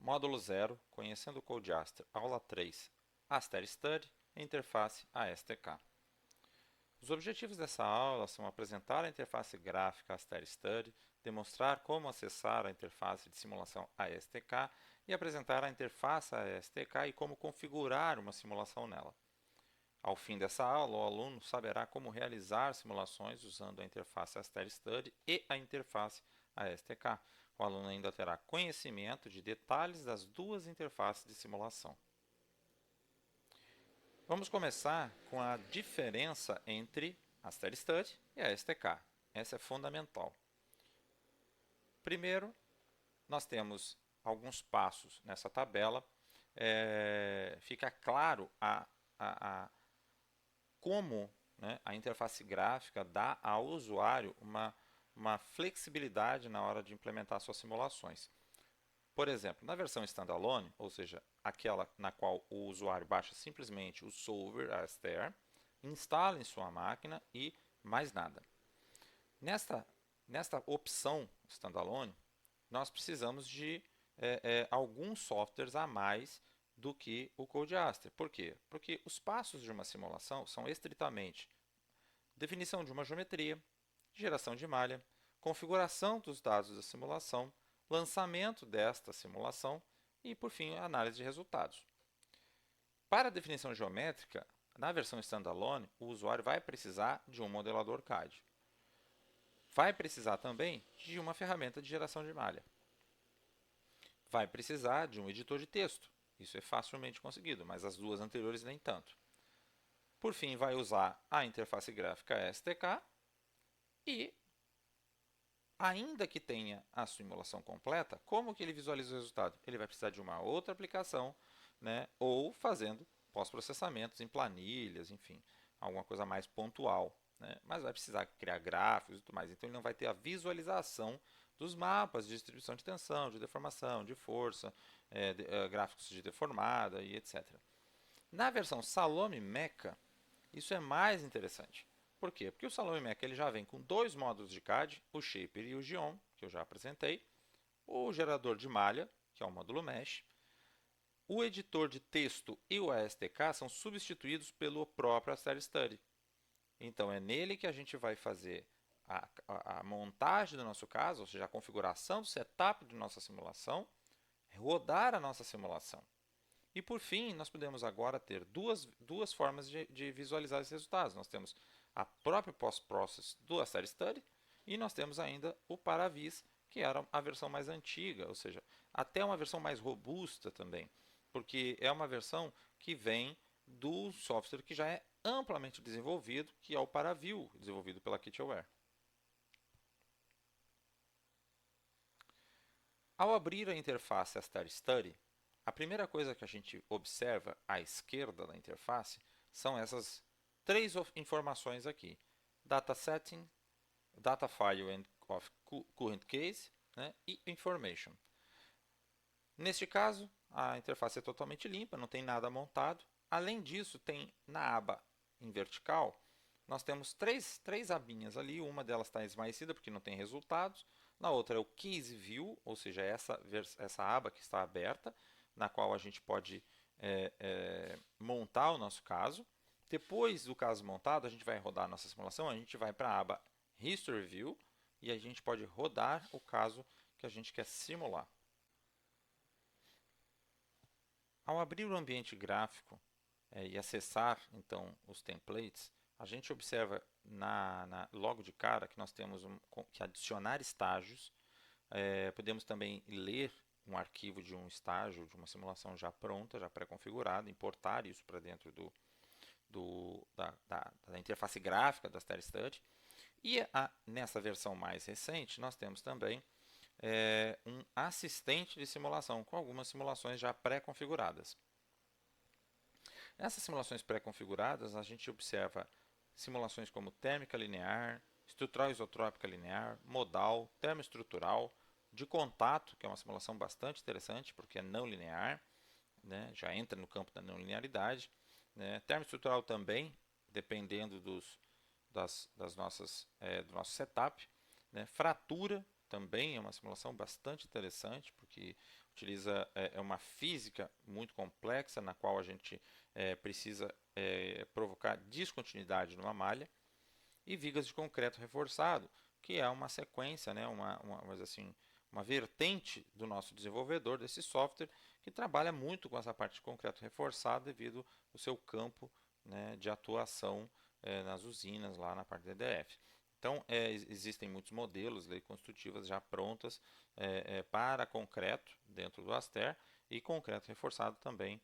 Módulo 0, Conhecendo o CodeAster, aula 3, Aster Study, interface ASTK. Os objetivos dessa aula são apresentar a interface gráfica Aster Study, demonstrar como acessar a interface de simulação ASTK e apresentar a interface ASTK e como configurar uma simulação nela. Ao fim dessa aula, o aluno saberá como realizar simulações usando a interface Aster Study e a interface ASTK. O aluno ainda terá conhecimento de detalhes das duas interfaces de simulação. Vamos começar com a diferença entre Aster Study e ASTK. Essa é fundamental. Primeiro, nós temos alguns passos nessa tabela. Fica claro como, né, a interface gráfica dá ao usuário uma flexibilidade na hora de implementar suas simulações. Por exemplo, na versão standalone, ou seja, aquela na qual o usuário baixa simplesmente o solver, a Aster, instala em sua máquina e mais nada. Nesta opção standalone, nós precisamos de alguns softwares a mais do que o CodeAster. Por quê? Porque os passos de uma simulação são estritamente definição de uma geometria, geração de malha, configuração dos dados da simulação, lançamento desta simulação e, por fim, análise de resultados. Para a definição geométrica, na versão standalone, o usuário vai precisar de um modelador CAD. Vai precisar também de uma ferramenta de geração de malha. Vai precisar de um editor de texto. Isso é facilmente conseguido, mas as duas anteriores nem tanto. Por fim, vai usar a interface gráfica STK e, ainda que tenha a simulação completa, como que ele visualiza o resultado? Ele vai precisar de uma outra aplicação, né, ou fazendo pós-processamentos em planilhas, enfim, alguma coisa mais pontual. Né, mas vai precisar criar gráficos e tudo mais. Então, ele não vai ter a visualização dos mapas de distribuição de tensão, de deformação, de força, gráficos de deformada e etc. Na versão Salome Mecha, isso é mais interessante. Por quê? Porque o Salome Mecha ele já vem com dois módulos de CAD, o Shaper e o Geom, que eu já apresentei, o gerador de malha, que é o módulo Mesh, o editor de texto e o ASTK são substituídos pelo próprio Aster Study. Então, é nele que a gente vai fazer a montagem do nosso caso, ou seja, a configuração do setup de nossa simulação, rodar a nossa simulação. E, por fim, nós podemos agora ter duas formas de visualizar esses resultados. Nós temos a própria post-process do Aster Study e nós temos ainda o Paravis, que era a versão mais antiga, ou seja, até uma versão mais robusta também, porque é uma versão que vem do software que já é amplamente desenvolvido, que é o Paraview, desenvolvido pela Kitware. Ao abrir a interface Aster Study, a primeira coisa que a gente observa à esquerda da interface são essas três informações aqui: Data Setting, Data File of Current Case, né, e Information. Neste caso, a interface é totalmente limpa, não tem nada montado. Além disso, tem na aba em vertical, nós temos três abinhas ali. Uma delas está esmaecida porque não tem resultados. Na outra é o Case View, ou seja, essa aba que está aberta, na qual a gente pode montar o nosso caso. Depois do caso montado, a gente vai rodar a nossa simulação, a gente vai para a aba History View e a gente pode rodar o caso que a gente quer simular. Ao abrir o ambiente gráfico e acessar então os templates, a gente observa logo de cara que nós temos que adicionar estágios. Podemos também ler um arquivo de um estágio, de uma simulação já pronta, já pré-configurada, importar isso para dentro da interface gráfica da Aster Study. E nessa versão mais recente, nós temos também um assistente de simulação, com algumas simulações já pré-configuradas. Nessas simulações pré-configuradas, a gente observa simulações como térmica linear, estrutural isotrópica linear, modal, termoestrutural, de contato, que é uma simulação bastante interessante, porque é não linear, né, já entra no campo da não linearidade. Né, termoestrutural também, dependendo do nosso setup. Né, fratura também é uma simulação bastante interessante, porque utiliza uma física muito complexa, na qual a gente precisa provocar descontinuidade numa malha, e vigas de concreto reforçado, que é uma sequência, né, mas assim, uma vertente do nosso desenvolvedor desse software, que trabalha muito com essa parte de concreto reforçado devido ao seu campo, né, de atuação nas usinas, lá na parte da EDF. Então, existem muitos modelos, leis construtivas já prontas para concreto dentro do Aster, e concreto reforçado também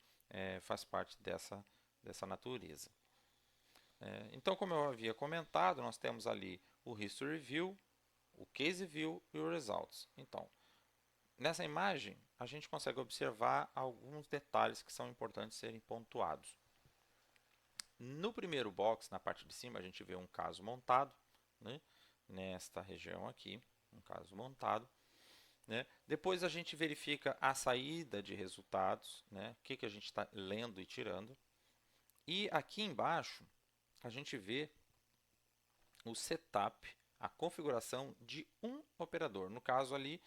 faz parte dessa natureza. Então, como eu havia comentado, nós temos ali o History View, o Case View e o Results. Então, nessa imagem, a gente consegue observar alguns detalhes que são importantes serem pontuados. No primeiro box, na parte de cima, a gente vê um caso montado, né? Nesta região aqui, um caso montado. Né? Depois a gente verifica a saída de resultados, né? O que a gente está lendo e tirando. E aqui embaixo, a gente vê o setup, a configuração de um operador. No caso ali,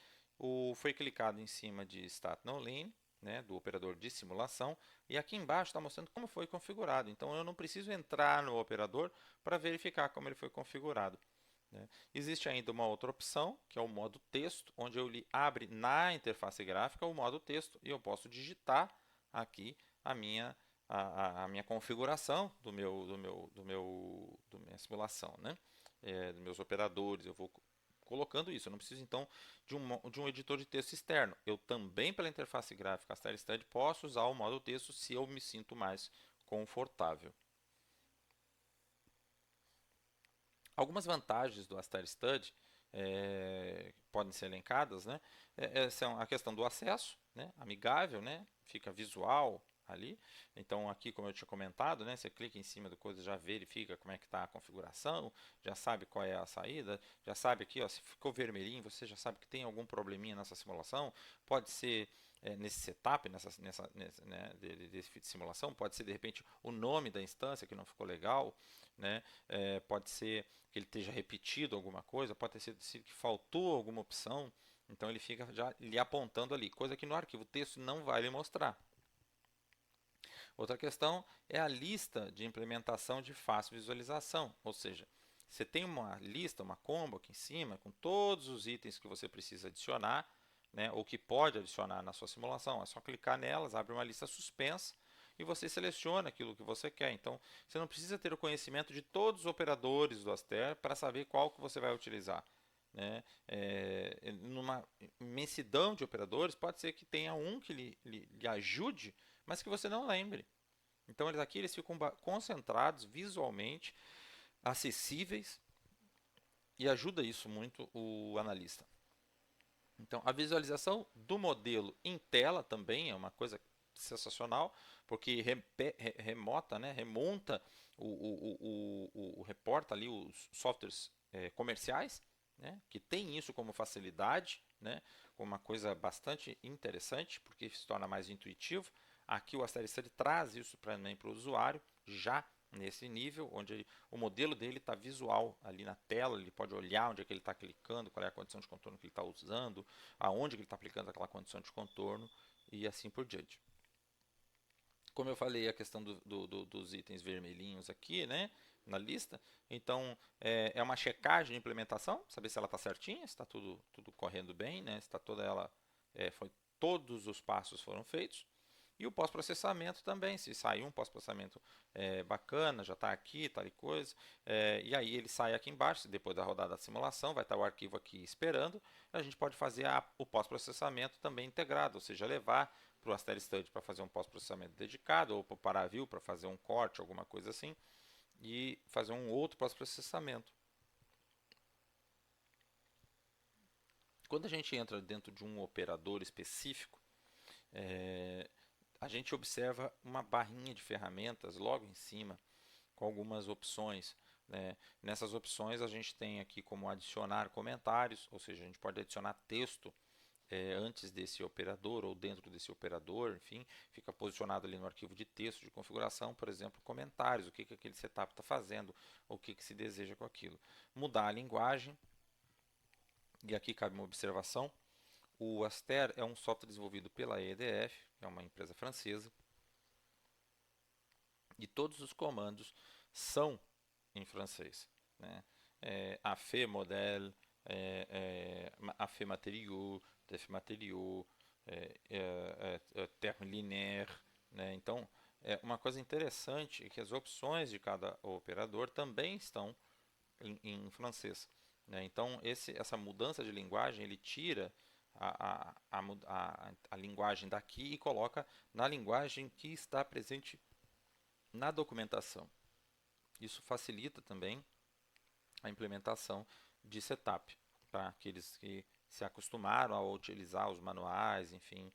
foi clicado em cima de Stat Nowline, né, do operador de simulação, e aqui embaixo está mostrando como foi configurado. Então eu não preciso entrar no operador para verificar como ele foi configurado. Né? Existe ainda uma outra opção, que é o modo texto, onde abre na interface gráfica o modo texto e eu posso digitar aqui a minha configuração da minha simulação, né? Dos meus operadores. Eu vou colocando isso. Eu não preciso, então, de um editor de texto externo. Eu também, pela interface gráfica AsterStud, posso usar o modo texto se eu me sinto mais confortável. Algumas vantagens do AsterStud podem ser elencadas, né? São a questão do acesso, né? Amigável, né? Fica visual ali. Então aqui, como eu tinha comentado, né? Você clica em cima do coisa, já verifica como é que está a configuração, já sabe qual é a saída, já sabe aqui, ó, se ficou vermelhinho, você já sabe que tem algum probleminha nessa simulação. Pode ser nesse setup, né, desse de simulação, pode ser de repente o nome da instância que não ficou legal, né? Pode ser que ele esteja repetido alguma coisa, pode ter sido que faltou alguma opção, então ele fica já lhe apontando ali, coisa que no arquivo texto não vai lhe mostrar. Outra questão é a lista de implementação de fácil visualização, ou seja, você tem uma lista, uma combo aqui em cima, com todos os itens que você precisa adicionar, né, ou que pode adicionar na sua simulação. É só clicar nelas, abre uma lista suspensa e você seleciona aquilo que você quer. Então, você não precisa ter o conhecimento de todos os operadores do Aster para saber qual que você vai utilizar. Né? Numa imensidão de operadores, pode ser que tenha um que lhe ajude, mas que você não lembre. Então, eles ficam concentrados visualmente, acessíveis, e ajuda isso muito o analista. Então, a visualização do modelo em tela também é uma coisa sensacional, porque remonta reporta ali os softwares comerciais, né, que tem isso como facilidade, né, como uma coisa bastante interessante, porque se torna mais intuitivo. Aqui o AsterStud traz isso para o usuário, já nesse nível, onde o modelo dele está visual ali na tela, ele pode olhar onde é que ele está clicando, qual é a condição de contorno que ele está usando, aonde que ele está aplicando aquela condição de contorno e assim por diante. Como eu falei, a questão dos itens vermelhinhos aqui, né, na lista, então é uma checagem de implementação, saber se ela está certinha, se está tudo correndo bem, né, se está toda ela, todos os passos foram feitos. E o pós-processamento também, se sair um pós-processamento bacana, já está aqui, tal e coisa, e aí ele sai aqui embaixo, depois da rodada da simulação, vai estar o arquivo aqui esperando, a gente pode fazer o pós-processamento também integrado, ou seja, levar para o AsterStud para fazer um pós-processamento dedicado, ou para o Paraview para fazer um corte, alguma coisa assim, e fazer um outro pós-processamento. Quando a gente entra dentro de um operador específico, a gente observa uma barrinha de ferramentas logo em cima, com algumas opções. Né? Nessas opções a gente tem aqui como adicionar comentários, ou seja, a gente pode adicionar texto antes desse operador ou dentro desse operador, enfim, fica posicionado ali no arquivo de texto de configuração, por exemplo, comentários, o que aquele setup está fazendo, o que se deseja com aquilo. Mudar a linguagem, E aqui cabe uma observação. O Aster é um software desenvolvido pela EDF, que é uma empresa francesa, e todos os comandos são em francês, né? AFE modèle, AFE matériaux, DEF matériaux, terme linéaire, né? Então, uma coisa interessante é que as opções de cada operador também estão em francês, né? Então, essa mudança de linguagem, ele tira a linguagem daqui e coloca na linguagem que está presente na documentação. Isso facilita também a implementação de setup para aqueles que se acostumaram a utilizar os manuais, enfim,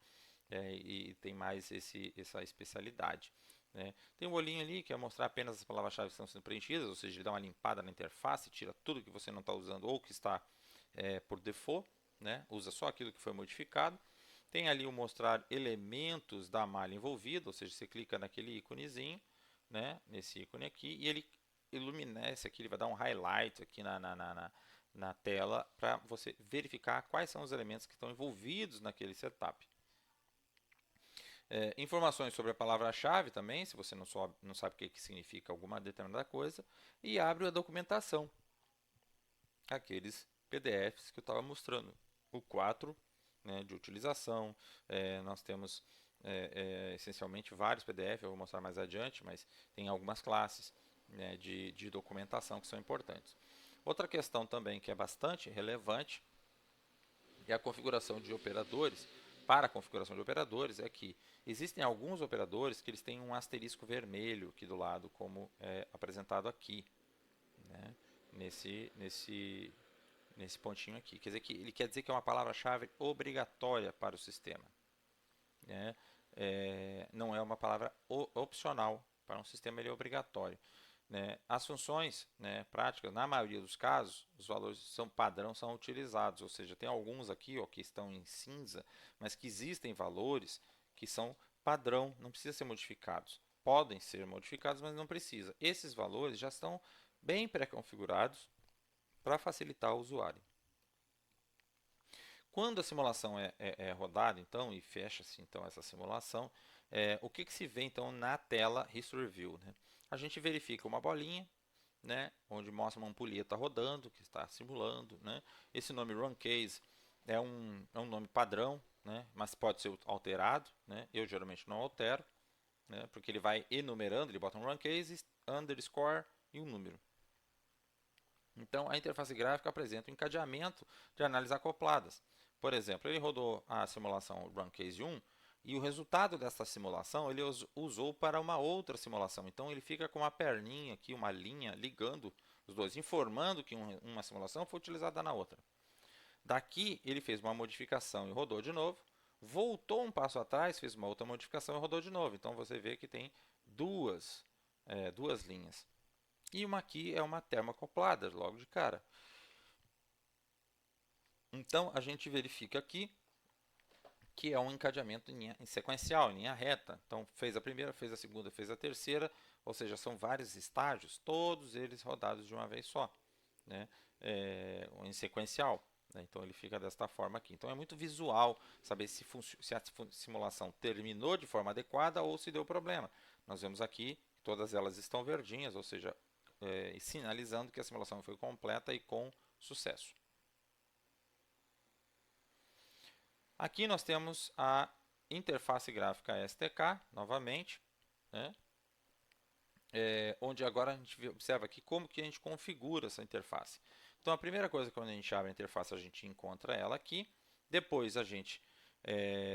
e tem mais essa especialidade, né? Tem um olhinho ali que é mostrar apenas as palavras-chave que estão sendo preenchidas, ou seja, ele dá uma limpada na interface, tira tudo que você não está usando ou que está por default, né? Usa só aquilo que foi modificado. Tem ali o mostrar elementos da malha envolvida, ou seja, você clica naquele íconezinho, né? Nesse ícone aqui, e ele ilumina-se aqui, ele vai dar um highlight aqui na tela para você verificar quais são os elementos que estão envolvidos naquele setup. Informações sobre a palavra-chave também, se você não sabe o que significa alguma determinada coisa, e abre a documentação, aqueles PDFs que eu estava mostrando. O 4, né, de utilização, nós temos essencialmente vários PDFs, eu vou mostrar mais adiante, mas tem algumas classes, né, de documentação que são importantes. Outra questão também que é bastante relevante é a configuração de operadores. Para a configuração de operadores é que existem alguns operadores que eles têm um asterisco vermelho aqui do lado, como é apresentado aqui, né, nesse pontinho aqui. Quer dizer que ele quer dizer que é uma palavra-chave obrigatória para o sistema, né? Não é uma palavra opcional. Para um sistema ele é obrigatório, né? As funções, né, práticas, na maioria dos casos, os valores padrão são utilizados, ou seja, tem alguns aqui, ó, que estão em cinza, mas que existem valores que são padrão, não precisa ser modificados. Podem ser modificados, mas não precisa. Esses valores já estão bem pré-configurados para facilitar o usuário. Quando a simulação é rodada, então, e fecha-se então essa simulação, o que se vê então na tela History View, né? A gente verifica uma bolinha, né, onde mostra uma ampulheta rodando, que está simulando, né? Esse nome Run Case é um nome padrão, né, mas pode ser alterado, né? Eu geralmente não altero, né, porque ele vai enumerando, ele bota um Run Case, underscore e um número. Então, a interface gráfica apresenta um encadeamento de análises acopladas. Por exemplo, ele rodou a simulação Run Case 1 e o resultado dessa simulação ele usou para uma outra simulação. Então, ele fica com uma perninha aqui, uma linha ligando os dois, informando que uma simulação foi utilizada na outra. Daqui, ele fez uma modificação e rodou de novo. Voltou um passo atrás, fez uma outra modificação e rodou de novo. Então, você vê que tem duas linhas. E uma aqui é uma termoacoplada, logo de cara. Então, a gente verifica aqui que é um encadeamento em sequencial, em linha reta. Então, fez a primeira, fez a segunda, fez a terceira, ou seja, são vários estágios, todos eles rodados de uma vez só, né? Em sequencial. Né? Então, ele fica desta forma aqui. Então, é muito visual saber se a simulação terminou de forma adequada ou se deu problema. Nós vemos aqui que todas elas estão verdinhas, ou seja, sinalizando que a simulação foi completa e com sucesso. Aqui nós temos a interface gráfica STK, novamente, né? Onde agora a gente observa aqui como que a gente configura essa interface. Então, a primeira coisa, quando a gente abre a interface, a gente encontra ela aqui. Depois, a gente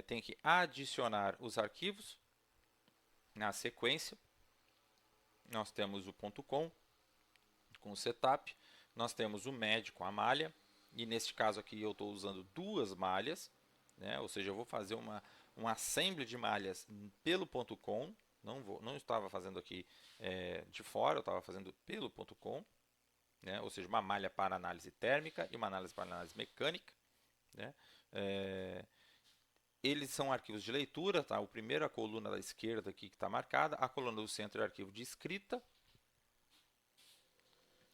tem que adicionar os arquivos na sequência. Nós temos o .com com o setup. Nós temos o MED com a malha. E neste caso aqui eu estou usando duas malhas, né? Ou seja, eu vou fazer um assembly de malhas pelo .com. Não estava fazendo aqui de fora, eu estava fazendo pelo .com, né? Ou seja, uma malha para análise térmica e uma análise para análise mecânica, né? Eles são arquivos de leitura, tá? O primeiro, a coluna da esquerda aqui que está marcada, a coluna do centro é arquivo de escrita,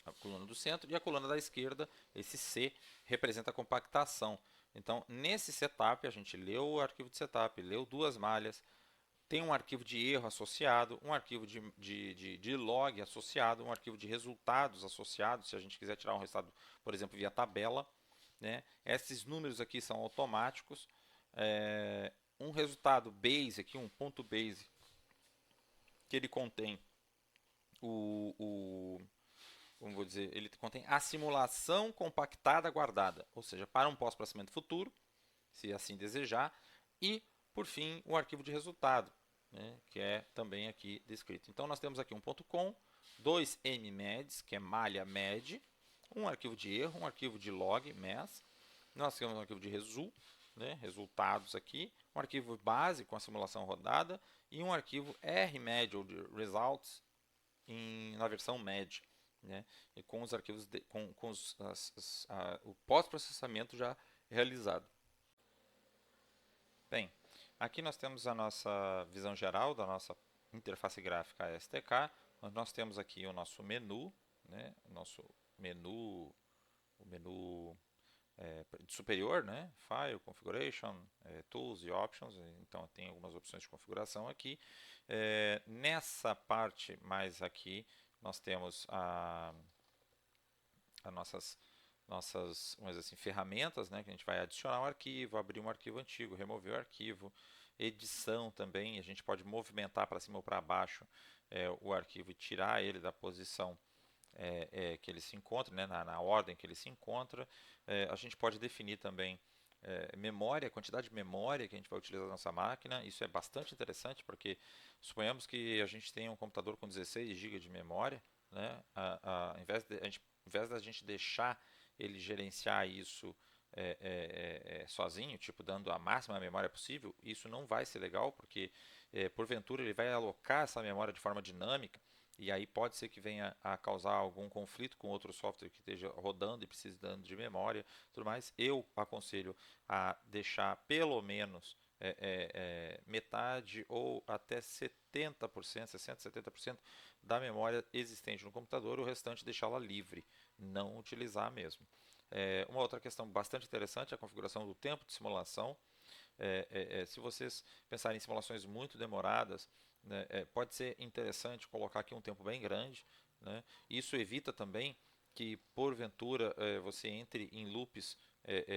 a coluna do centro, e a coluna da esquerda, esse C, representa a compactação. Então, nesse setup, a gente leu o arquivo de setup, leu duas malhas, tem um arquivo de erro associado, um arquivo de log associado, um arquivo de resultados associado, se a gente quiser tirar um resultado, por exemplo, via tabela. Né? Esses números aqui são automáticos. Um resultado base aqui, um ponto base, que ele contém como vou dizer, ele contém a simulação compactada guardada, ou seja, para um pós-processamento futuro, se assim desejar, e, por fim, o arquivo de resultado, né, que é também aqui descrito. Então, nós temos aqui um ponto .com, dois mmeds, que é malha med, um arquivo de erro, um arquivo de log, mes, nós temos um arquivo de né, resultados aqui, um arquivo base com a simulação rodada e um arquivo rmed, ou de results, na versão MED, né? E com os arquivos, com o pós-processamento já realizado. Bem, aqui nós temos a nossa visão geral da nossa interface gráfica STK. Nós temos aqui o nosso menu, né? O menu superior, né? File, Configuration, Tools e Options. Então tem algumas opções de configuração aqui. Nessa parte mais aqui, nós temos as nossas vamos dizer assim, ferramentas, né? Que a gente vai adicionar um arquivo, abrir um arquivo antigo, remover o arquivo, edição também. A gente pode movimentar para cima ou para baixo o arquivo e tirar ele da posição que ele se encontra, né, na ordem que ele se encontra. A gente pode definir também memória, quantidade de memória que a gente vai utilizar na nossa máquina. Isso é bastante interessante, porque suponhamos que a gente tenha um computador com 16 GB de memória, né, ao invés da gente deixar ele gerenciar isso sozinho, tipo dando a máxima memória possível, isso não vai ser legal, porque porventura ele vai alocar essa memória de forma dinâmica, e aí pode ser que venha a causar algum conflito com outro software que esteja rodando e precisando de memória, tudo mais. Eu aconselho a deixar pelo menos metade ou até 70%, 60%, 70% da memória existente no computador, o restante deixá-la livre, não utilizar mesmo. Uma outra questão bastante interessante é a configuração do tempo de simulação. Se vocês pensarem em simulações muito demoradas, né, pode ser interessante colocar aqui um tempo bem grande. Né? Isso evita também que, porventura, você entre em loops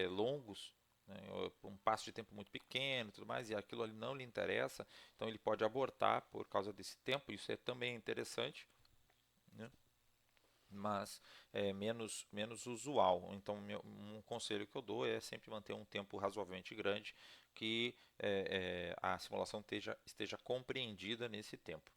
longos, né, um passo de tempo muito pequeno e tudo mais, e aquilo ali não lhe interessa, então ele pode abortar por causa desse tempo. Isso também interessante, né? Mas menos usual. Então, um conselho que eu dou é sempre manter um tempo razoavelmente grande, que a simulação esteja compreendida nesse tempo.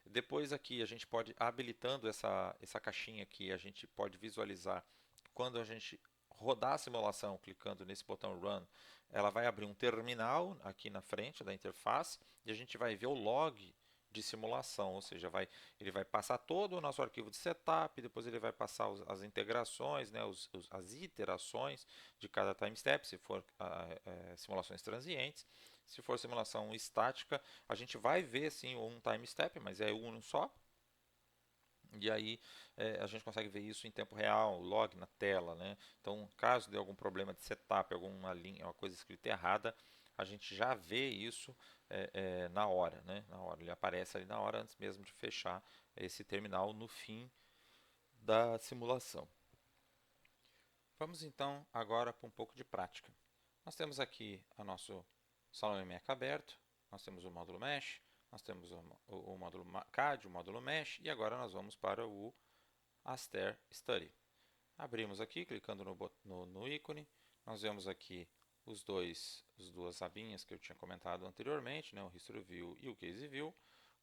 Depois aqui a gente pode, habilitando essa caixinha aqui, a gente pode visualizar quando a gente rodar a simulação, clicando nesse botão Run, ela vai abrir um terminal aqui na frente da interface, e a gente vai ver o log de simulação, ou seja, ele vai passar todo o nosso arquivo de setup, depois ele vai passar as integrações, né, as iterações de cada time step, se for simulações transientes. Se for simulação estática, a gente vai ver sim um time step, mas é um só. E aí a gente consegue ver isso em tempo real, log na tela, né? Então, caso dê algum problema de setup, alguma linha, uma coisa escrita errada, a gente já vê isso na hora, né? Na hora, ele aparece ali na hora antes mesmo de fechar esse terminal no fim da simulação. Vamos então agora para um pouco de prática. Nós temos aqui o nosso salão EMEC aberto, nós temos o módulo Mesh, nós temos o módulo CAD, o módulo Mesh, e agora nós vamos para o Aster Study. Abrimos aqui, clicando no ícone, nós vemos aqui as duas abinhas que eu tinha comentado anteriormente, né, o History View e o Case View.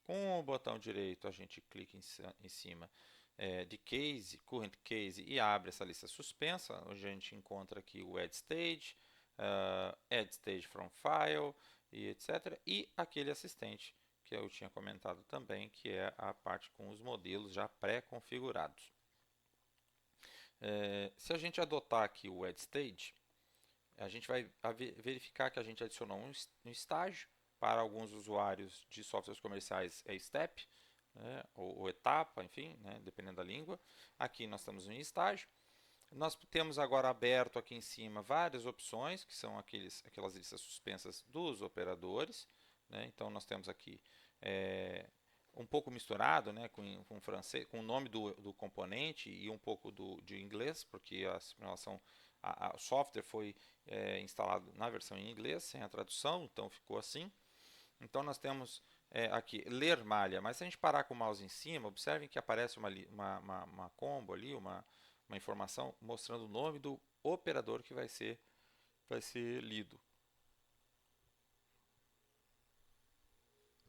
Com o botão direito a gente clica em cima de Case, Current Case, e abre essa lista suspensa, onde a gente encontra aqui o Add Stage, Add Stage from File, e etc. E aquele assistente que eu tinha comentado também, que é a parte com os modelos já pré-configurados. Se a gente adotar aqui o Add Stage, a gente vai verificar que a gente adicionou um estágio. Para alguns usuários de softwares comerciais é Step, né, ou etapa, enfim, né, dependendo da língua. Aqui nós estamos em estágio. Nós temos agora aberto aqui em cima várias opções, que são aquelas listas suspensas dos operadores, né? Então nós temos aqui um pouco misturado, né, com francês, com o nome do componente e um pouco de inglês, porque a simulação, o software foi instalado na versão em inglês, sem a tradução, então ficou assim. Então nós temos aqui ler malha, mas se a gente parar com o mouse em cima, observem que aparece uma combo ali, uma informação mostrando o nome do operador que vai ser lido.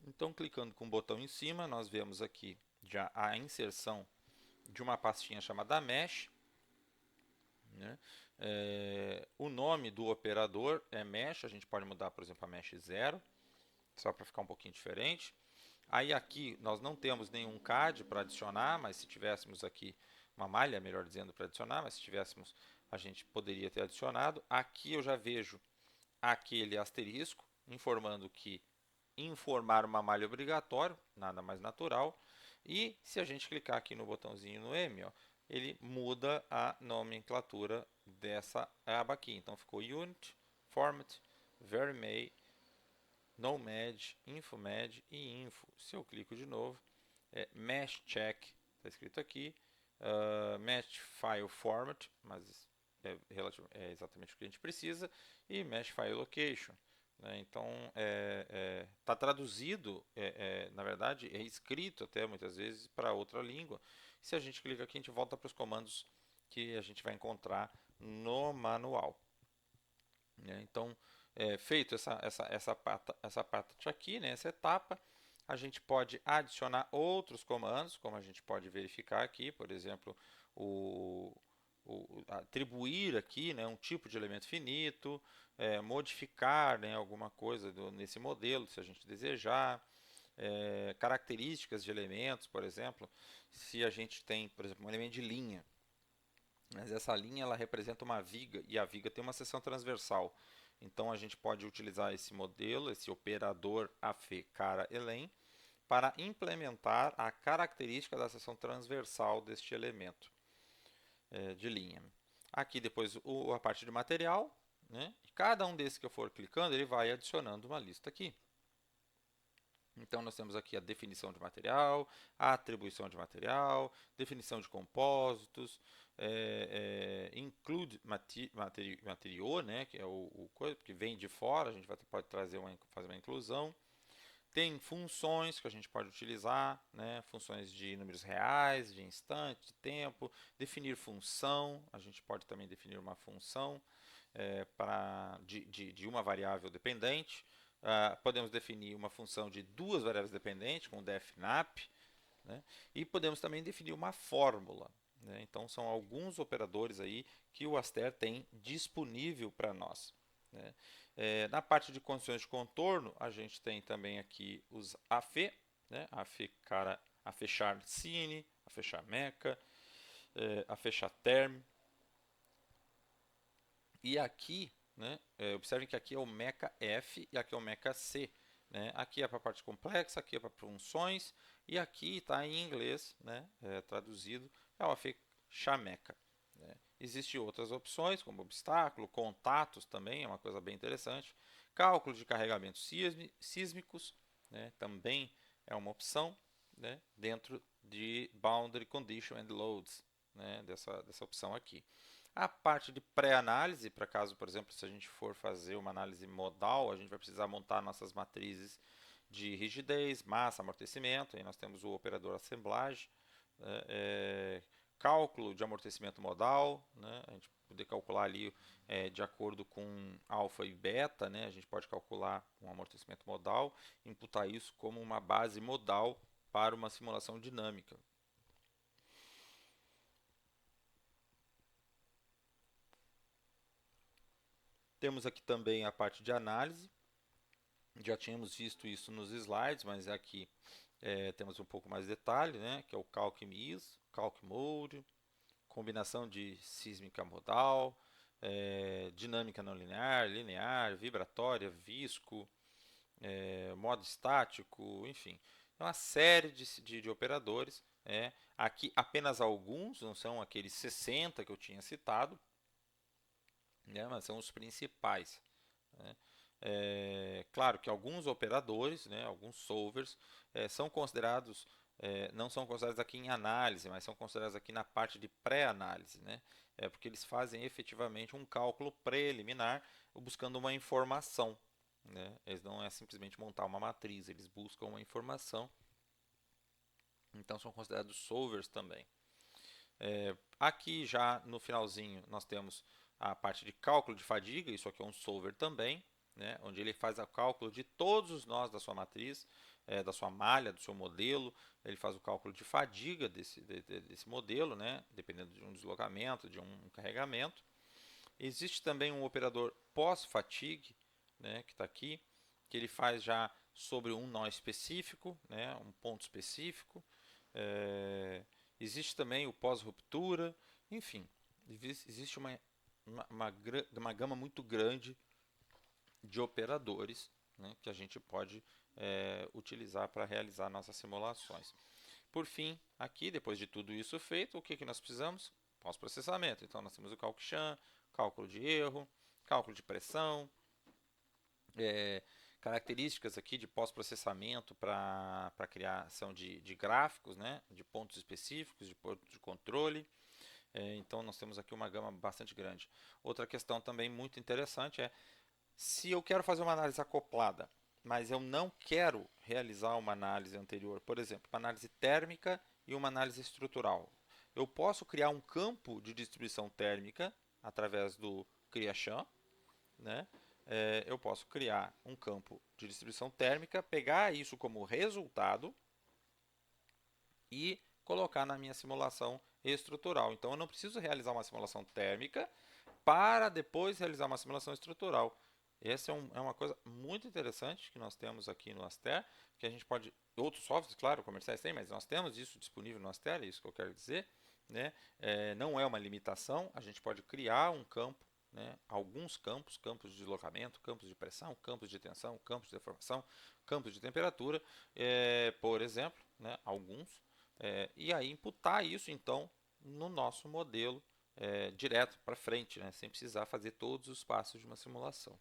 Então, clicando com o botão em cima, nós vemos aqui já a inserção de uma pastinha chamada mesh, né? O nome do operador é mesh, a gente pode mudar, por exemplo, a mesh 0, só para ficar um pouquinho diferente. Aí aqui nós não temos nenhum CAD para adicionar, mas se tivéssemos aqui uma malha, melhor dizendo, para adicionar, mas se tivéssemos, a gente poderia ter adicionado. Aqui eu já vejo aquele asterisco informando que informar uma malha é obrigatório, nada mais natural. E se a gente clicar aqui no botãozinho no M, ó, ele muda a nomenclatura dessa aba aqui. Então ficou Unit, Format, VeryMay, Nomad, Infomad e Info. Se eu clico de novo, Mesh Check, está escrito aqui, Mesh File Format, mas é exatamente o que a gente precisa, e Mesh File Location. Né? Então, está traduzido, na verdade, é escrito até muitas vezes para outra língua. Se a gente clica aqui, a gente volta para os comandos que a gente vai encontrar no manual. Né? Então, feito essa parte aqui, né, essa etapa, a gente pode adicionar outros comandos, como a gente pode verificar aqui, por exemplo, atribuir aqui, né, um tipo de elemento finito, modificar, né, alguma coisa nesse modelo, se a gente desejar, características de elementos, por exemplo, se a gente tem, por exemplo, um elemento de linha, mas essa linha ela representa uma viga e a viga tem uma seção transversal. Então a gente pode utilizar esse modelo, esse operador AFE-cara-elen, para implementar a característica da seção transversal deste elemento de linha. Aqui depois a parte de material, né? Cada um desses que eu for clicando, ele vai adicionando uma lista aqui. Então, nós temos aqui a definição de material, a atribuição de material, definição de compósitos, include material, né, que é o coisa que vem de fora, a gente pode fazer uma inclusão. Tem funções que a gente pode utilizar, né, funções de números reais, de instante, de tempo, definir função, a gente pode também definir uma função de uma variável dependente. Podemos definir uma função de duas variáveis dependentes, com defnap, né? E podemos também definir uma fórmula. Né? Então, são alguns operadores aí que o Aster tem disponível para nós. Né? Na parte de condições de contorno, a gente tem também aqui os AFE, né? A fechar cine, a fechar meca, a fechar term. E aqui, né, observem que aqui é o meca F e aqui é o meca C. Né? Aqui é para a parte complexa, aqui é para funções e aqui está em inglês, né, traduzido, é o chameca. Né? Existem outras opções, como obstáculo, contatos também, é uma coisa bem interessante. Cálculo de carregamentos sísmicos, né, também é uma opção, né, dentro de Boundary Condition and Loads, né, dessa opção aqui. A parte de pré-análise, para caso, por exemplo, se a gente for fazer uma análise modal, a gente vai precisar montar nossas matrizes de rigidez, massa, amortecimento. Aí nós temos o operador assemblagem, cálculo de amortecimento modal, né? A gente poder calcular ali de acordo com alfa e beta, né? A gente pode calcular um amortecimento modal, imputar isso como uma base modal para uma simulação dinâmica. Temos aqui também a parte de análise. Já tínhamos visto isso nos slides, mas aqui temos um pouco mais de detalhe, né? Que é o CalcMIS, CalcMode, combinação de sísmica modal, dinâmica não linear, linear, vibratória, visco, modo estático, enfim. É uma série de operadores. Aqui apenas alguns, não são aqueles 60 que eu tinha citado, né, mas são os principais. Né? Claro que alguns operadores, né, alguns solvers, são considerados, não são considerados aqui em análise, mas são considerados aqui na parte de pré-análise, né? Porque eles fazem efetivamente um cálculo preliminar buscando uma informação. Né? Eles não é simplesmente montar uma matriz, eles buscam uma informação, então são considerados solvers também. Aqui já no finalzinho nós temos a parte de cálculo de fadiga, isso aqui é um solver também, né, onde ele faz o cálculo de todos os nós da sua matriz, da sua malha, do seu modelo, ele faz o cálculo de fadiga desse modelo, né, dependendo de um deslocamento, de um carregamento. Existe também um operador pós-fatigue, né, que está aqui, que ele faz já sobre um nó específico, né, um ponto específico. Existe também o pós-ruptura, enfim, existe uma gama muito grande de operadores, né, que a gente pode utilizar para realizar nossas simulações. Por fim, aqui, depois de tudo isso feito, o que nós precisamos? Pós-processamento. Então, nós temos o cálculo-cham, cálculo de erro, cálculo de pressão, características aqui de pós-processamento para criação de gráficos, né, de pontos específicos, de pontos de controle. Então, nós temos aqui uma gama bastante grande. Outra questão também muito interessante é, se eu quero fazer uma análise acoplada, mas eu não quero realizar uma análise anterior, por exemplo, uma análise térmica e uma análise estrutural. Eu posso criar um campo de distribuição térmica através do CRIA-CHAM, né? Eu posso criar um campo de distribuição térmica, pegar isso como resultado e colocar na minha simulação estrutural. Então, eu não preciso realizar uma simulação térmica para depois realizar uma simulação estrutural. Essa é uma coisa muito interessante que nós temos aqui no Aster, que a gente pode, outros softwares, claro, comerciais tem, mas nós temos isso disponível no Aster, é isso que eu quero dizer. Né? Não é uma limitação, a gente pode criar um campo, né? Alguns campos, campos de deslocamento, campos de pressão, campos de tensão, campos de deformação, campos de temperatura, por exemplo, né? Alguns, e aí imputar isso então no nosso modelo direto para frente, né? Sem precisar fazer todos os passos de uma simulação.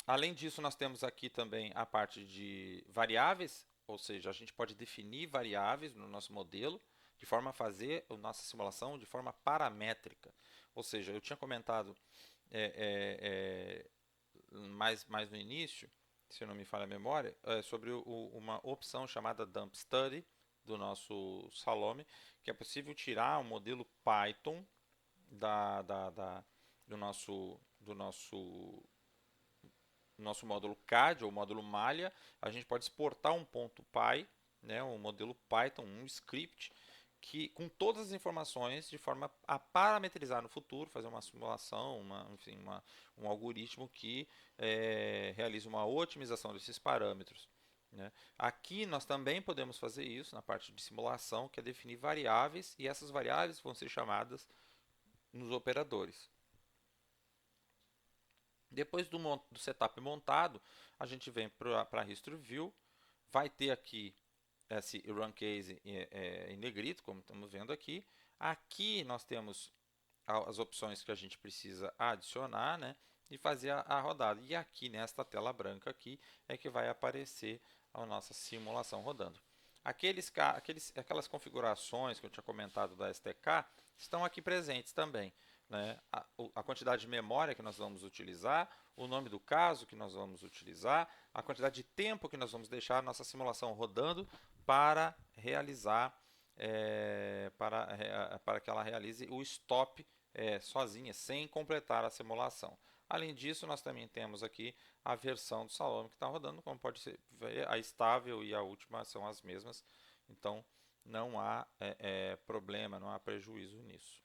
Além disso, nós temos aqui também a parte de variáveis, ou seja, a gente pode definir variáveis no nosso modelo de forma a fazer a nossa simulação de forma paramétrica. Ou seja, eu tinha comentado mais no início, se não me falha a memória, sobre uma opção chamada Dump Study do nosso Salome, que é possível tirar um modelo Python do nosso módulo CAD ou módulo malha. A gente pode exportar um ponto .py, né, um modelo Python, um script, que com todas as informações de forma a parametrizar no futuro, fazer uma simulação, enfim, um algoritmo que realiza uma otimização desses parâmetros. Né? Aqui nós também podemos fazer isso na parte de simulação, que é definir variáveis, e essas variáveis vão ser chamadas nos operadores. Depois do setup montado, a gente vem para a History View, vai ter aqui esse Run Case em negrito, como estamos vendo aqui. Aqui nós temos as opções que a gente precisa adicionar, né, e fazer a rodada. E aqui nesta tela branca aqui é que vai aparecer a nossa simulação rodando. Aquelas configurações que eu tinha comentado da STK estão aqui presentes também. Né? A quantidade de memória que nós vamos utilizar, o nome do caso que nós vamos utilizar, a quantidade de tempo que nós vamos deixar a nossa simulação rodando para realizar, para que ela realize o stop sozinha, sem completar a simulação. Além disso, nós também temos aqui a versão do Salome que está rodando, como pode ser, a estável e a última são as mesmas, então não há problema, não há prejuízo nisso.